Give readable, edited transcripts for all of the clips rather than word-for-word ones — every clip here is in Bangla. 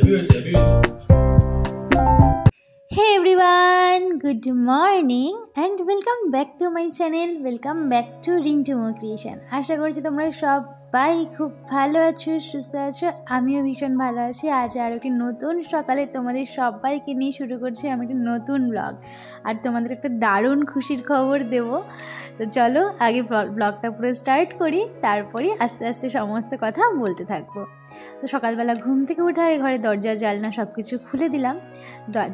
Hey everyone, good morning and welcome back to my channel. Welcome back to Rintumo Creation. আশা করছি তোমরা সবাই খুব ভালো আছো, সুস্থ আছো। আমিও ভীষণ ভালো আছি। আজ আর একটি নতুন সকালে তোমাদের সবাইকে নিয়ে শুরু করছি আমি একটা নতুন ব্লগ। আর তোমাদের একটা দারুণ খুশির খবর দেব। তো চলো আগে ব্লগটা পুরো স্টার্ট করি, তারপরে আস্তে আস্তে সমস্ত কথা বলতে থাকবো। তো সকালবেলা ঘুম থেকে উঠে ঘরে দরজা জানলা সব কিছু খুলে দিলাম।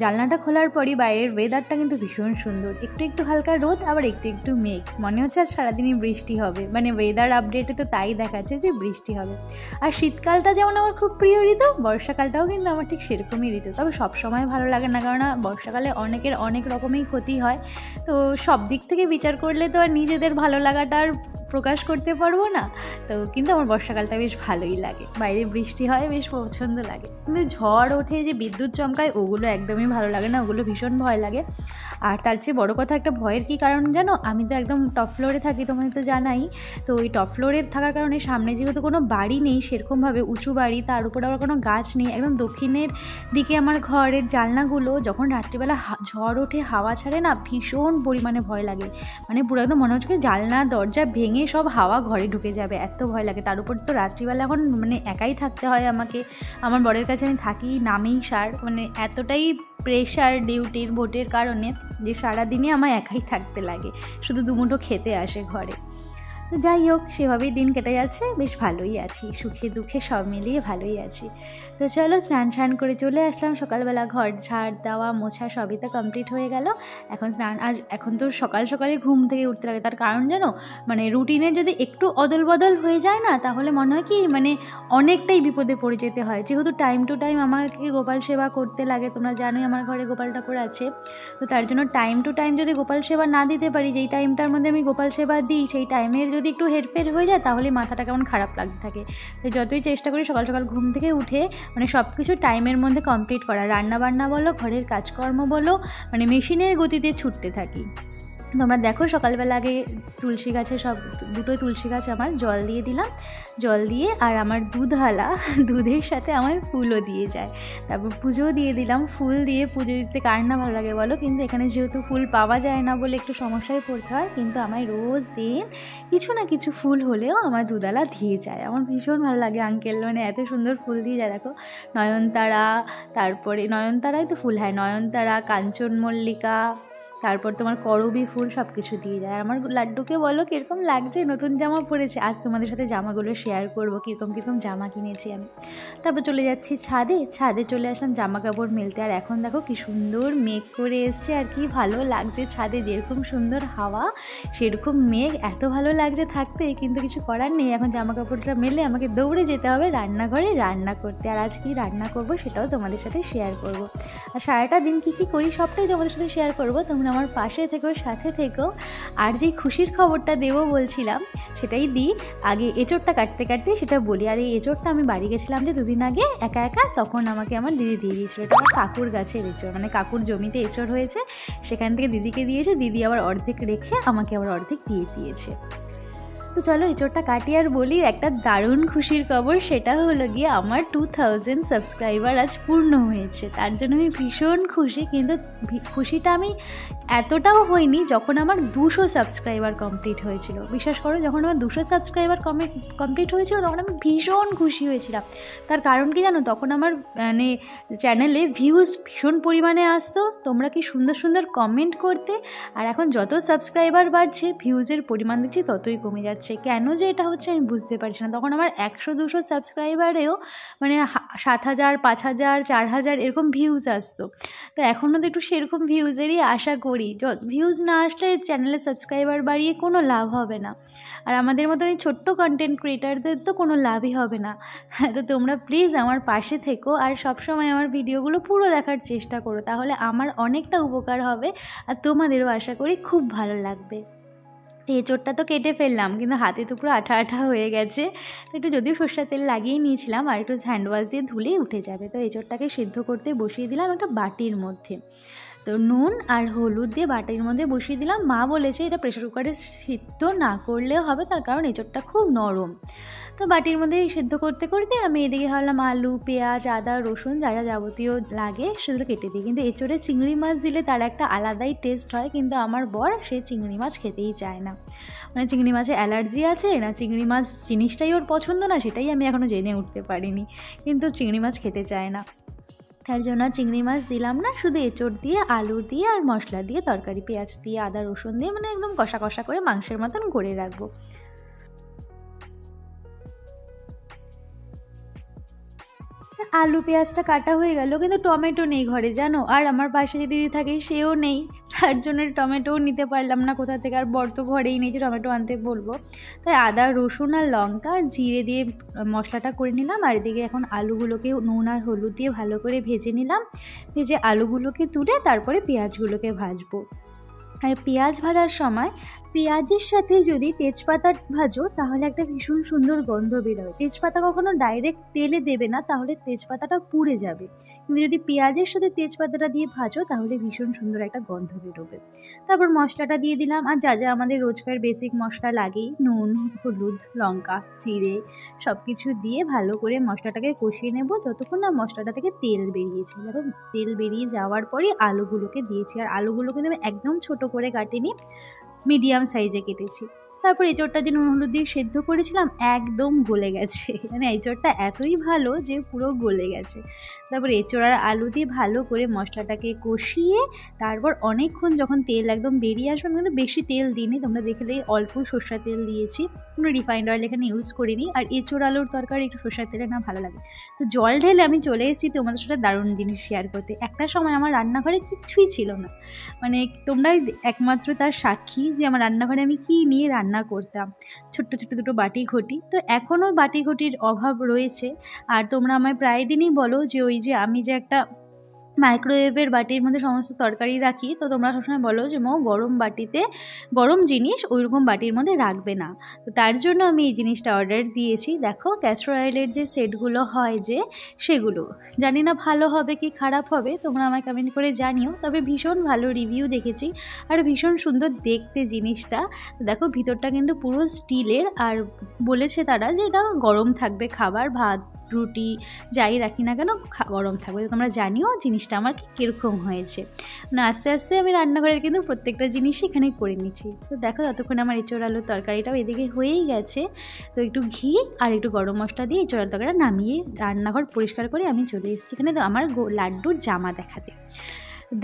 জানলাটা খোলার পরই বাইরের ওয়েদারটা কিন্তু ভীষণ সুন্দর, একটু একটু হালকা রোদ, আবার একটু একটু মেঘ। মনে হচ্ছে আজ সারাদিনই বৃষ্টি হবে, মানে ওয়েদার আপডেটে তো তাই দেখাচ্ছে যে বৃষ্টি হবে। আর শীতকালটা যেমন আমার খুব প্রিয় ঋতু, বর্ষাকালটাও কিন্তু আমার ঠিক সেরকমই ঋতু। তবে সব সময় ভালো লাগে না, কারণ বর্ষাকালে অনেকের অনেক রকমই ক্ষতি হয়। তো সব দিক থেকে বিচার করলে তো আর নিজেদের ভালো লাগাটা আর প্রকাশ করতে পারবো না। তো কিন্তু আমার বর্ষাকালটা বেশ ভালোই লাগে, বাইরে বৃষ্টি হয় বেশ পছন্দ লাগে। কিন্তু ঝড় ওঠে যে বিদ্যুৎ চমকায়, ওগুলো একদমই ভালো লাগে না, ওগুলো ভীষণ ভয় লাগে। আর তার চেয়ে বড়ো কথা, একটা ভয়ের কী কারণ জানো, আমি তো একদম টপ ফ্লোরে থাকি, তোমাদের তো জানাই। তো ওই টপ ফ্লোরে থাকার কারণে সামনে যেহেতু কোনো বাড়ি নেই সেরকমভাবে উঁচু বাড়ি, তার উপরে আবার কোনো গাছ নেই, একদম দক্ষিণের দিকে আমার ঘরের জানলাগুলো যখন রাত্রিবেলা ঝড় ওঠে হাওয়া ছাড়ে না, ভীষণ পরিমাণে ভয় লাগে। মানে পুরো একদম মনে হচ্ছে জানলা দরজা ভেঙে সব হাওয়া ঘরে ঢুকে যাবে, এত ভয় লাগে। তার উপর তো রাত্রিবেলা এখন মানে একাই থাকতে হয় আমাকে, আমার বরের কাছে আমি থাকি নামেই সার, মানে এতটাই প্রেশার ডিউটির ভোটের কারণে যে সারাদিনই আমার একাই থাকতে লাগে, শুধু দুমুঠো খেতে আসে ঘরে। তো যাই হোক, সেভাবেই দিন কেটে যাচ্ছে, বেশ ভালোই আছি, সুখে দুঃখে সব মিলিয়ে ভালোই আছি। তো চলো স্নান করে চলে আসলাম। সকালবেলা ঘর ঝাড় দেওয়া মোছা সবই তো কমপ্লিট হয়ে গেল। এখন এখন তো সকালে ঘুম থেকে উঠতে লাগে, তার কারণ জানো, মানে রুটিনে যদি একটু অদল বদল হয়ে যায় না, তাহলে মনে হয় কি মানে অনেকটাই বিপদে পড়ে যেতে হয়। যেহেতু টাইম টু টাইম আমাকে গোপাল সেবা করতে লাগে, তোমরা জানোই আমার ঘরে গোপাল ঠাকুর আছে। তো তার জন্য টাইম টু টাইম যদি গোপাল সেবা না দিতে পারি, যেই টাইমটার মধ্যে আমি গোপাল সেবা দিই সেই টাইমের যদি একটু হেরফের হয়ে যায়, তাহলে মাথাটা কেমন খারাপ লাগতে থাকে। তো যতই চেষ্টা করি সকাল ঘুম থেকে উঠে মানে সব কিছু টাইমের মধ্যে কমপ্লিট করা, রান্নাবান্না বলো, ঘরের কাজকর্ম বলো, মানে মেশিনের গতিতে ছুটতে থাকি। তোমরা দেখো সকালবেলা আগে তুলসী গাছে দুটোই তুলসী গাছ আমার জল দিয়ে দিলাম, জল দিয়ে আর আমার দুধওয়ালা দুধের সাথে আমার ফুলও দিয়ে যায়। তারপর পুজোও দিয়ে দিলাম। ফুল দিয়ে পুজো দিতে কার না ভালো লাগে বলো, কিন্তু এখানে যেহেতু ফুল পাওয়া যায় না বলে একটু সমস্যায় পড়তে হয়, কিন্তু আমায় রোজ দিন কিছু না কিছু ফুল হলেও আমার দুধওয়ালা দিয়ে যায়। আমার ভীষণ ভালো লাগে, আঙ্কেল মানে এত সুন্দর ফুল দিয়ে যায়। দেখো নয়নতারা, তারপরে নয়নতারাই তো ফুল, হ্যাঁ নয়নতারা, কাঞ্চনমল্লিকা, তারপর তোমার করবী ফুল সব কিছু দিয়ে যায়। আমার লাড্ডুকে বলো কীরকম লাগছে, নতুন জামা পরেছে। আজ তোমাদের সাথে জামাগুলো শেয়ার করবো, কীরকম জামা কিনেছি আমি। তারপর চলে যাচ্ছি ছাদে চলে আসলাম জামা কাপড় মেলতে। আর এখন দেখো কি সুন্দর মেঘ করে এসছে, আর কি ভালো লাগছে ছাদে, যেরকম সুন্দর হাওয়া সেরকম মেঘ, এত ভালো লাগছে থাকতে। কিন্তু কিছু করার নেই, এখন জামা কাপড়টা মেলে আমাকে দৌড়ে যেতে হবে রান্নাঘরে রান্না করতে। আর আজ কি রান্না করবো সেটাও তোমাদের সাথে শেয়ার করবো। আর সারাটা দিন কী করি সবটাই তোমাদের সাথে শেয়ার করবো, তোমরা আমার পাশে থেকো, সাথে থেকো। আর যেই খুশির খবরটা দেবো বলছিলাম সেটাই দিই। আগে এঁচোড়টা কাটতে সেটা বলি। আর এই এঁচোড়টা আমি বাড়ি গেছিলাম যে দুদিন আগে একা তখন আমাকে আমার দিদি দিয়ে দিয়েছিল। এটা আমার কাকুর গাছের এঁচোড়, মানে কাকুর জমিতে এঁচোড় হয়েছে, সেখান থেকে দিদিকে দিয়েছে, দিদি আবার অর্ধেক রেখে আমাকে আবার অর্ধেক দিয়েছে। তো চলো এঁচোড়টা কাটি আর বলি একটা দারুণ খুশির খবর, সেটা হলো গিয়ে আমার 2000 সাবস্ক্রাইবার আজ পূর্ণ হয়েছে। তার জন্য আমি ভীষণ খুশি। কিন্তু খুশিটা আমি এতটাও হয়নি যখন আমার 200 সাবস্ক্রাইবার কমপ্লিট হয়েছিল। বিশ্বাস করো, যখন আমার 200 সাবস্ক্রাইবার কমপ্লিট হয়েছিল তখন আমি ভীষণ খুশি হয়েছিলাম। তার কারণ কি জানো, তখন আমার মানে চ্যানেলে ভিউজ ভীষণ পরিমাণে আসতো, তোমরা কি সুন্দর কমেন্ট করতে। আর এখন যত সাবস্ক্রাইবার বাড়ছে ভিউজের পরিমাণ দেখছি ততই কমে যাচ্ছে। কেন যে এটা হচ্ছে আমি বুঝতে পারছি না। তখন আমার 100-200 সাবস্ক্রাইবারেও মানে 7000, 5000, 4000 এরকম ভিউজ আসতো। তো এখনও তো একটু সেরকম ভিউজেরই আশা করি। ভিউজ না আসলে চ্যানেলে সাবস্ক্রাইবার বাড়িয়ে কোনো লাভ হবে না, আর আমাদের মতন এই ছোট্ট কন্টেন্ট ক্রিয়েটারদের তো কোনো লাভই হবে না। তো তোমরা প্লিজ আমার পাশে থেকো আর সবসময় আমার ভিডিওগুলো পুরো দেখার চেষ্টা করো, তাহলে আমার অনেকটা উপকার হবে আর তোমাদেরও আশা করি খুব ভালো লাগবে। এঁচোড়টা তো কেটে ফেললাম, কিন্তু হাতে তো পুরো আঠা হয়ে গেছে। তো একটু যদিও সরষের তেল লাগিয়ে নিয়েছিলাম, আর একটু হ্যান্ড ওয়াশ দিয়ে ধুলেই উঠে যাবে। তো এঁচোড়টাকে সিদ্ধ করতে বসিয়ে দিলাম একটা বাটির মধ্যে। তো নুন আর হলুদ দিয়ে বাটির মধ্যে বসিয়ে দিলাম। মা বলেছে এটা প্রেশার কুকারে সিদ্ধ না করলেও হবে, তার কারণ এঁচোড়টা খুব নরম। তো তো বাটির মধ্যে সেদ্ধ করতে করতে আমি এদিকে ভাবলাম আলু, পেঁয়াজ, আদা, রসুন যা যা যাবতীয় লাগে সেগুলো কেটে দিই। কিন্তু এঁচোড়ে চিংড়ি মাছ দিলে তার একটা আলাদাই টেস্ট হয়, কিন্তু আমার বর সে চিংড়ি মাছ খেতেই চায় না। মানে চিংড়ি মাছে অ্যালার্জি আছে না চিংড়ি মাছ জিনিসটাই ওর পছন্দ না, সেটাই আমি এখনও জেনে উঠতে পারিনি, কিন্তু চিংড়ি মাছ খেতে চায় না। তার জন্য চিংড়ি মাছ দিলাম না, শুধু এঁচোড় দিয়ে, আলু দিয়ে আর মশলা দিয়ে তরকারি, পেঁয়াজ দিয়ে, আদা রসুন দিয়ে মানে একদম কষা কষা করে মাংসের মতন করে রাখবো। আলু পেঁয়াজটা কাটা হয়ে গেল, কিন্তু টমেটো নেই ঘরে জানো, আর আমার পাশে যে দিদি থাকে সেও নেই, তার জন্য টমেটোও নিতে পারলাম না কোথা থেকে, আর বর তো ঘরেই নেই যে টমেটো আনতে বলবো। তাই আদা রসুন আর লঙ্কা আর জিরে দিয়ে মশলাটা করে নিলাম। আর এদিকে এখন আলুগুলোকে নুন আর হলুদ দিয়ে ভালো করে ভেজে নিলাম। ভেজে আলুগুলোকে তুলে তারপরে পেঁয়াজগুলোকে ভাজবো। আর পেঁয়াজ ভাজার সময় পেঁয়াজের সাথে যদি তেজপাতা ভাজো তাহলে একটা ভীষণ সুন্দর গন্ধ বেরোয়। তেজপাতা কখনো ডাইরেক্ট তেলে দেবে না, তাহলে তেজপাতাটা পুড়ে যাবে, কিন্তু যদি পেঁয়াজের সাথে তেজপাতাটা দিয়ে ভাজো তাহলে ভীষণ সুন্দর একটা গন্ধ বেরোবে। তারপর মশলাটা দিয়ে দিলাম, আর যা যা আমাদের রোজকার বেসিক মশলা লাগেই, নুন, হলুদ, লঙ্কা, জিরে সব কিছু দিয়ে ভালো করে মশলাটাকে কষিয়ে নেব যতক্ষণ না মশলাটা থেকে তেল বেরিয়েছে। দেখো তেল বেরিয়ে যাওয়ার পরই আলুগুলোকে দিয়েছি, আর আলুগুলো কিন্তু আমি একদম ছোট করে কাটিনি, মিডিয়াম সাইজে কেটেছি। তারপর এঁচোড়টা যে নুন হলুদ দিয়ে সেদ্ধ করেছিলাম একদম গলে গেছে, মানে এঁচোড়টা এতই ভালো যে পুরো গলে গেছে। তারপর এঁচোড় আর আলু দিয়ে ভালো করে মশলাটাকে কষিয়ে তারপর অনেকক্ষণ যখন তেল একদম বেরিয়ে আসবে, আমি কিন্তু বেশি তেল দিইনি, তোমরা দেখলেই অল্প সর্ষের তেল দিয়েছি, কোনো রিফাইন্ড অয়েল এখানে ইউজ করিনি। আর এঁচোড় আলুর তরকারি একটু সর্ষের তেলে না ভালো লাগে। তো জল ঢেলে আমি চলে এসেছি তোমাদের সাথে দারুণ জিনিস শেয়ার করতে। একটা সময় আমার রান্নাঘরে কিচ্ছুই ছিল না, মানে তোমরাই একমাত্র তার সাক্ষী যে আমার রান্নাঘরে আমি কী নিয়ে রান্না করতাম, ছোট্ট ছোট্ট দুটো বাটি ঘটি। তো এখনও বাটি ঘটির অভাব রয়েছে। আর তোমরা আমায় প্রায় দিনই বলো যে ওই যে আমি যে একটা মাইক্রোওয়েভের বাটির মধ্যে সমস্ত তরকারি রাখি, তো তোমরা সবসময় বলো যে মৌ গরম বাটিতে গরম জিনিস ওইরকম বাটির মধ্যে রাখবে না। তো তার জন্য আমি এই জিনিসটা অর্ডার দিয়েছি। দেখো ক্যাস্টর অয়েলের যে সেটগুলো হয় যে, সেগুলো জানি না ভালো হবে কি খারাপ হবে, তোমরা আমায় কমেন্ট করে জানিও। তবে ভীষণ ভালো রিভিউ দেখেছি আর ভীষণ সুন্দর দেখতে জিনিসটা। দেখো ভিতরটা কিন্তু পুরো স্টিলের, আর বলেছে তারা যে এটা গরম থাকবে, খাবার ভাত রুটি যাই রাখি না কেন গরম থাকবে। তোমরা জানিও জিনিসটা আমার কীরকম হয়েছে। না আস্তে আস্তে আমি রান্নাঘরের কিন্তু প্রত্যেকটা জিনিসই এখানে করে নিচ্ছি। তো দেখো ততক্ষণ আমার এঁচোড় আলুর তরকারিটাও এদিকে হয়েই গেছে। তো একটু ঘি আর একটু গরম মশলা দিয়ে এঁচোড় আলুর তরকারিটা নামিয়ে রান্নাঘর পরিষ্কার করে আমি চলে এসেছি এখানে তো আমার লাড্ডুর জামা দেখাতে।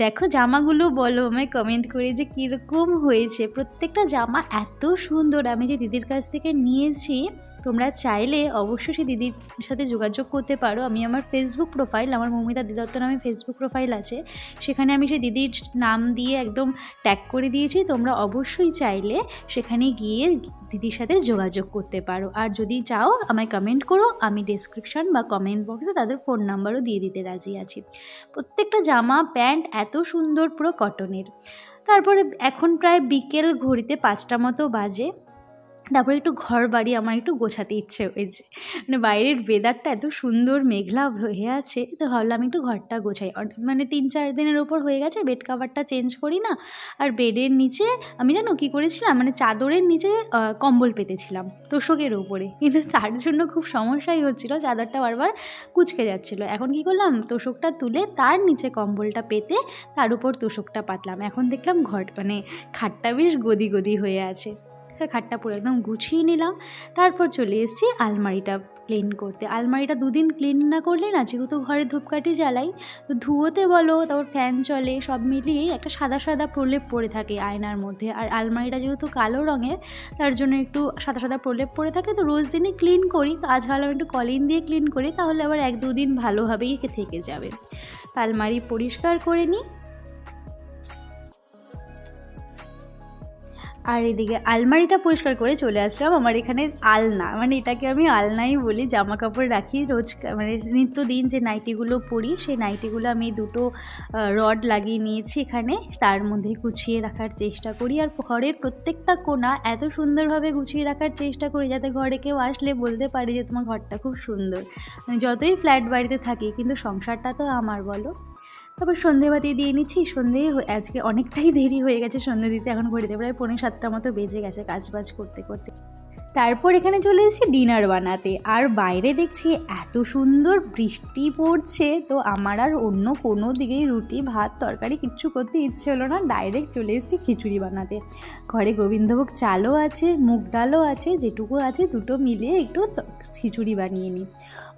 দেখো জামাগুলো বলো আমায় কমেন্ট করে যে কীরকম হয়েছে। প্রত্যেকটা জামা এত সুন্দর, আমি যে দিদির কাছ থেকে নিয়েছি, তোমরা চাইলে অবশ্যই সেই দিদির সাথে যোগাযোগ করতে পারো। আমি আমার ফেসবুক প্রোফাইল, আমার মৌমিতা দিদত্ত নামে ফেসবুক প্রোফাইল আছে, সেখানে আমি সেই দিদির নাম দিয়ে একদম ট্যাগ করে দিয়েছি। তোমরা অবশ্যই চাইলে সেখানে গিয়ে দিদির সাথে যোগাযোগ করতে পারো। আর যদি চাও আমায় কমেন্ট করো, আমি ডেসক্রিপশন বা কমেন্ট বক্সে তাদের ফোন নাম্বারও দিয়ে দিতে রাজি আছি। প্রত্যেকটা জামা প্যান্ট এত সুন্দর, পুরো কটনের। তারপরে এখন প্রায় বিকেল ঘড়িতে 5টা মতো বাজে। তারপরে একটু ঘর বাড়ি আমার একটু গোছাতে ইচ্ছে হয়েছে, মানে বাইরের ওয়েদারটা এত সুন্দর মেঘলা হয়ে আছে, তো ভাবলাম একটু ঘরটা গোছাই। মানে 3-4 দিনের ওপর হয়ে গেছে বেড কাভারটা চেঞ্জ করি না। আর বেডের নিচে আমি জানো কী করেছিলাম, মানে চাদরের নিচে কম্বল পেতেছিলাম তোষকের উপরে, কিন্তু তার জন্য খুব সমস্যাই হচ্ছিলো, চাদরটা বারবার কুঁচকে যাচ্ছিলো। এখন কি করলাম, তোষকটা তুলে তার নিচে কম্বলটা পেতে তার উপর তোষকটা পাতলাম। এখন দেখলাম মানে খাটটা বেশ গদি গদি হয়ে আছে। খাটটা পুরো একদম গুছিয়ে নিলাম। তারপর চলে এসেছি আলমারিটা ক্লিন করতে। আলমারিটা 2 দিন ক্লিন না করলে না, যেহেতু ঘরে ধূপকাঠি জ্বালাই, তো ধুয়োতে বলো, তারপর ফ্যান চলে, সব মিলিয়েই একটা সাদা সাদা প্রলেপ পড়ে থাকে আয়নার মধ্যে। আর আলমারিটা যেহেতু কালো রঙের, তার জন্য একটু সাদা সাদা প্রলেপ পড়ে থাকে। তো রোজ দিনই ক্লিন করি, তো আজ ভাবলাম একটু কলিন দিয়ে ক্লিন করি, তাহলে আবার 1-2 দিন ভালোভাবেই থেকে যাবে। আলমারি পরিষ্কার করে নিই। আর এদিকে আলমারিটা পরিষ্কার করে চলে আসলাম আমার এখানে আলনা, মানে এটাকে আমি আলনাই বলি। জামা কাপড় রাখি রোজ, মানে নিত্যদিন যে নাইটিগুলো পরি, সেই নাইটিগুলো আমি 2টো রড লাগিয়ে নিয়েছি এখানে, তার মধ্যে গুছিয়ে রাখার চেষ্টা করি। আর ঘরের প্রত্যেকটা কোণা এত সুন্দরভাবে গুছিয়ে রাখার চেষ্টা করি যাতে ঘরে কেউ আসলে বলতে পারি যে তোমার ঘরটা খুব সুন্দর। মানে যতই ফ্ল্যাট বাড়িতে থাকি, কিন্তু সংসারটা তো আমার, বলো। তারপর সন্ধেবাতি দিয়ে নিচ্ছি। সন্ধে আজকে অনেকটাই দেরি হয়ে গেছে সন্ধে দিতে, এখন ঘড়িতে প্রায় 6:45 মতো বেজে গেছে কাজ বাজ করতে করতে। তারপর এখানে চলে এসেছি ডিনার বানাতে, আর বাইরে দেখছি এত সুন্দর বৃষ্টি পড়ছে, তো আমার আর অন্য কোনো দিকেই রুটি ভাত তরকারি কিচ্ছু করতে ইচ্ছে হলো না, ডাইরেক্ট চলে এসেছি খিচুড়ি বানাতে। ঘরে গোবিন্দভোগ চালও আছে, মুগ ডালও আছে, যেটুকু আছে দুটো মিলিয়ে একটু খিচুড়ি বানিয়ে নিই।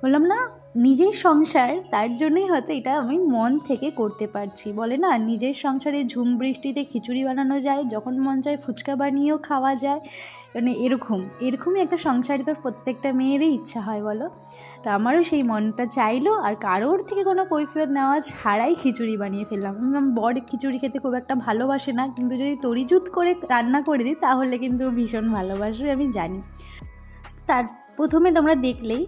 বললাম না, নিজের সংসার, তার জন্যই হয়তো এটা আমি মন থেকে করতে পারছি। বলে না, নিজের সংসারে ঝুম বৃষ্টিতে খিচুড়ি বানানো যায়, যখন মন চায় ফুচকা বানিয়েও খাওয়া যায়, মানে এরকমই একটা সংসারে তো প্রত্যেকটা মেয়েরই ইচ্ছা হয় বলো। তো আমারও সেই মনটা চাইলো, আর কারোর থেকে কোনো কৈফিয়ত নেওয়া ছাড়াই খিচুড়ি বানিয়ে ফেললাম। বর খিচুড়ি খেতে খুব একটা ভালোবাসে না, কিন্তু যদি তরিজুত করে রান্না করে দিই তাহলে কিন্তু ভীষণ ভালোবাসবে, আমি জানি। তার প্রথমে তোমরা দেখলেই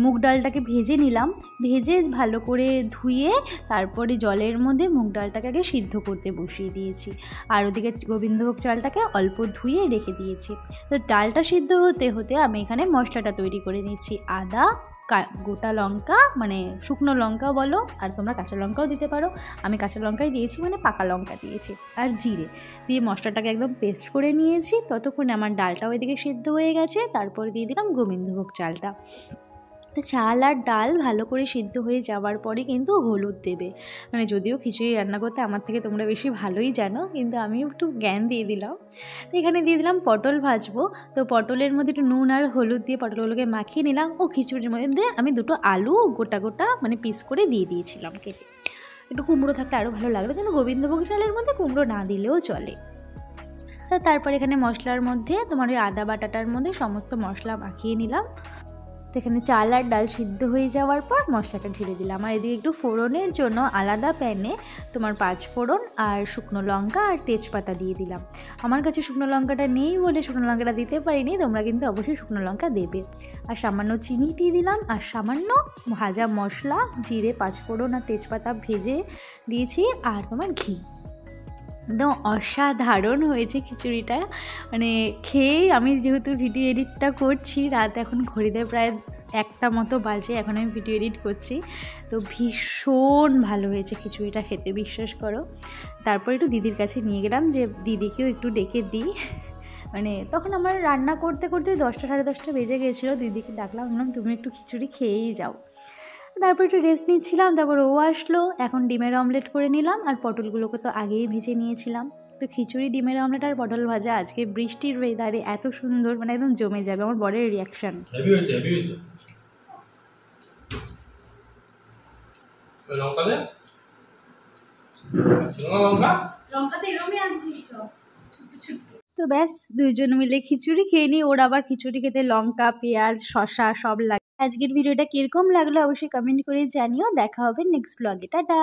মুগ ডালটাকে ভেজে নিলাম, ভেজে ভালো করে ধুয়ে তারপরে জলের মধ্যে মুগ ডালটাকে আগে সিদ্ধ করতে বসিয়ে দিয়েছি, আর ওদিকে গোবিন্দভোগ চালটাকে অল্প ধুয়ে রেখে দিয়েছি। তো ডালটা সিদ্ধ হতে হতে আমি এখানে মশলাটা তৈরি করে নিচ্ছি। আদা, গোটা লঙ্কা, মানে শুকনো লঙ্কা বলো, আর তোমরা কাঁচা লঙ্কাও দিতে পারো, আমি কাঁচা লঙ্কাই দিয়েছি, মানে পাকা লঙ্কা দিয়েছি, আর জিরে দিয়ে মশলাটাকে একদম পেস্ট করে নিয়েছি। ততক্ষণে আমার ডালটা ওইদিকে সিদ্ধ হয়ে গেছে, তারপরে দিয়ে দিলাম গোবিন্দভোগ চালটা। তো চাল আর ডাল ভালো করে সিদ্ধ হয়ে যাওয়ার পরে কিন্তু হলুদ দেবে, মানে যদিও খিচুড়ি রান্না করতে আমার থেকে তোমরা বেশি ভালোই জানো, কিন্তু আমি একটু জ্ঞান দিয়ে দিলাম। তো এখানে দিয়ে দিলাম পটল ভাজবো, তো পটলের মধ্যে একটু নুন আর হলুদ দিয়ে পটলগুলোকে মাখিয়ে নিলাম। ও খিচুড়ির মধ্যে আমি দুটো আলু গোটা গোটা মানে পিস করে দিয়ে দিয়েছিলাম কেটে। একটু কুমড়ো থাকলে আরও ভালো লাগলো, কিন্তু গোবিন্দভোগ চালের মধ্যে কুমড়ো না দিলেও চলে। তারপর এখানে মশলার মধ্যে তোমার ওই আদা বাটাটার মধ্যে সমস্ত মশলা মাখিয়ে নিলাম। তো এখানে চাল আর ডাল সিদ্ধ হয়ে যাওয়ার পর মশলাটা ঢেলে দিলাম, আর এদিকে একটু ফোড়নের জন্য আলাদা প্যানে তোমার 5 ফোড়ন আর শুকনো লঙ্কা আর তেজপাতা দিয়ে দিলাম। আমার কাছে শুকনো লঙ্কাটা নেই বলে শুকনো লঙ্কাটা দিতে পারিনি, তোমরা কিন্তু অবশ্যই শুকনো লঙ্কা দেবে। আর সামান্য চিনি দিয়ে দিলাম, আর সামান্য ভাজা মশলা, জিরে, 5 ফোড়ন আর তেজপাতা ভেজে দিয়েছি, আর তোমার ঘি। একদম অসাধারণ হয়েছে খিচুড়িটা, মানে খেয়েই আমি যেহেতু ভিডিও এডিটটা করছি, রাত এখন ঘড়িতে প্রায় 1টা মতো বাজে, এখন আমি ভিডিও এডিট করছি, তো ভীষণ ভালো হয়েছে খিচুড়িটা খেতে, বিশ্বাস করো। তারপর একটু দিদির কাছে নিয়ে গেলাম যে দিদিকেও একটু ডেকে দিই, মানে তখন আমার রান্না করতে করতে 10টা সাড়ে 10টা বেজে গিয়েছিলো। দিদিকে ডাকলাম, বললাম তুমি একটু খিচুড়ি খেয়েই যাও। তারপর একটু রেস্ট নিচ্ছিলাম, তারপর ও আসলো, এখন ডিমের অমলেট করে নিলাম, আর পটলগুলোকে তো আগেই ভেজে নিয়েছিলাম। তো খিচুড়ি, ডিমের অমলেট আর পটল ভাজা আজকে বৃষ্টির ওয়েদারে এত সুন্দর, মানে একদম জমে যাবে। আমার বরের রিয়াকশন তো ব্যাস, দুজন মিলে খিচুড়ি খেয়ে নিই। ওর আবার খিচুড়ি খেতে লঙ্কা, পেঁয়াজ, শসা সব লাগে। আজকের ভিডিওটা কিরকম লাগলো অবশ্যই কমেন্ট করে জানিও। দেখা হবে নেক্সট ব্লগে, টাটা।